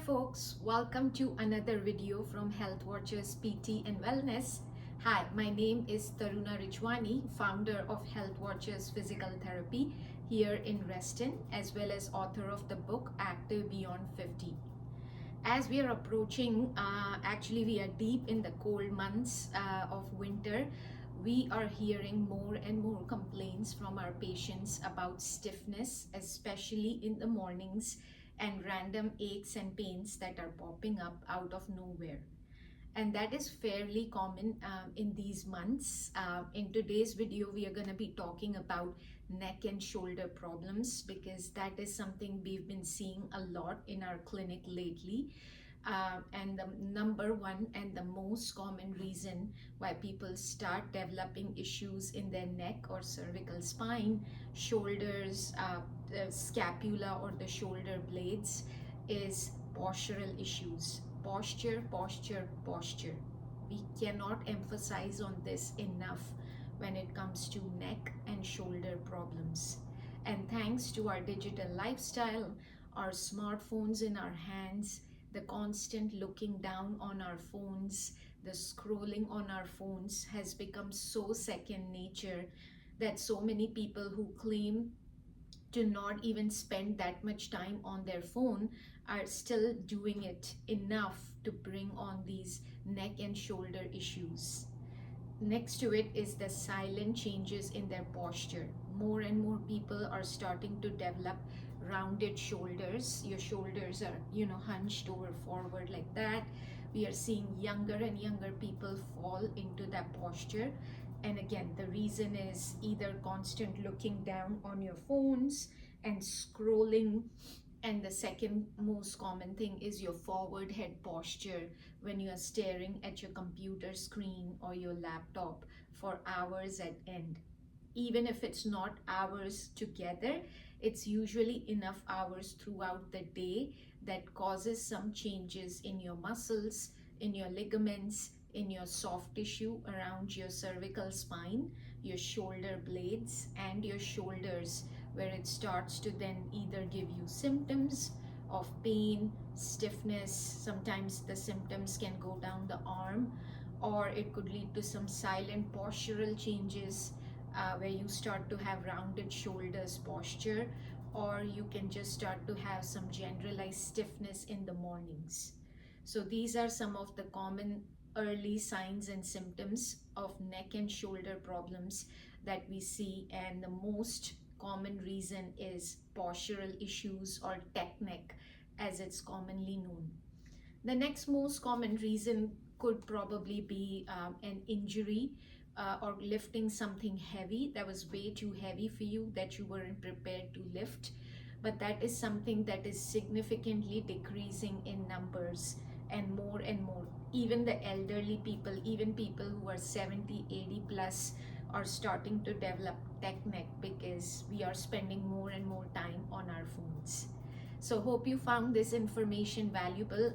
folks, welcome to another video from Health Watchers PT and Wellness. Hi, my name is Taruna Rijwani, founder of Health Watchers Physical Therapy here in Reston, as well as author of the book Active Beyond 50. As we are approaching, actually we are deep in the cold months of winter. We are hearing more and more complaints from our patients about stiffness, especially in the mornings, and random aches and pains that are popping up out of nowhere. And that is fairly common in these months. In today's video, we are going to be talking about neck and shoulder problems because that is something we've been seeing a lot in our clinic lately. And the number one and the most common reason why people start developing issues in their neck or cervical spine, shoulders, the scapula or the shoulder blades is postural issues. Posture, posture, posture. We cannot emphasize on this enough when it comes to neck and shoulder problems. And thanks to our digital lifestyle, our smartphones in our hands, the constant looking down on our phones, the scrolling on our phones has become so second nature that so many people who claim to not even spend that much time on their phone are still doing it enough to bring on these neck and shoulder issues. Next to it is the silent changes in their posture. More and more people are starting to develop rounded shoulders. Your shoulders are, hunched over forward like that. We are seeing younger and younger people fall into that posture. And again, the reason is either constant looking down on your phones and scrolling. And the second most common thing is your forward head posture when you are staring at your computer screen or your laptop for hours at end. Even if it's not hours together, it's usually enough hours throughout the day that causes some changes in your muscles, in your ligaments, in your soft tissue around your cervical spine, your shoulder blades, and your shoulders, where it starts to then either give you symptoms of pain, stiffness. Sometimes the symptoms can go down the arm, or it could lead to some silent postural changes where you start to have rounded shoulders posture, or you can just start to have some generalized stiffness in the mornings. So these are some of the common early signs and symptoms of neck and shoulder problems that we see, and the most common reason is postural issues or tech neck as it's commonly known. The next most common reason could probably be an injury or lifting something heavy that was way too heavy for you that you weren't prepared to lift. But that is something that is significantly decreasing in numbers, and more. Even the elderly people, even people who are 70, 80 plus, are starting to develop tech neck because we are spending more and more time on our phones. So hope you found this information valuable.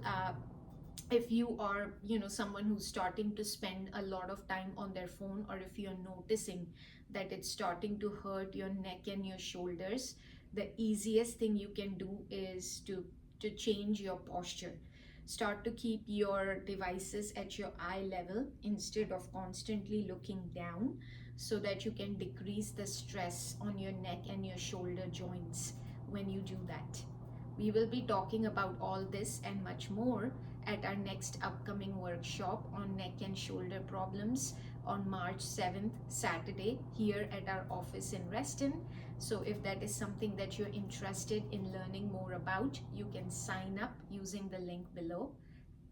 If you are someone who's starting to spend a lot of time on their phone, or if you're noticing that it's starting to hurt your neck and your shoulders, the easiest thing you can do is to change your posture. Start to keep your devices at your eye level instead of constantly looking down, so that you can decrease the stress on your neck and your shoulder joints when you do that. We will be talking about all this and much more at our next upcoming workshop on neck and shoulder problems on March 7th, Saturday, here at our office in Reston. So if that is something that you're interested in learning more about, you can sign up using the link below.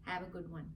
Have a good one.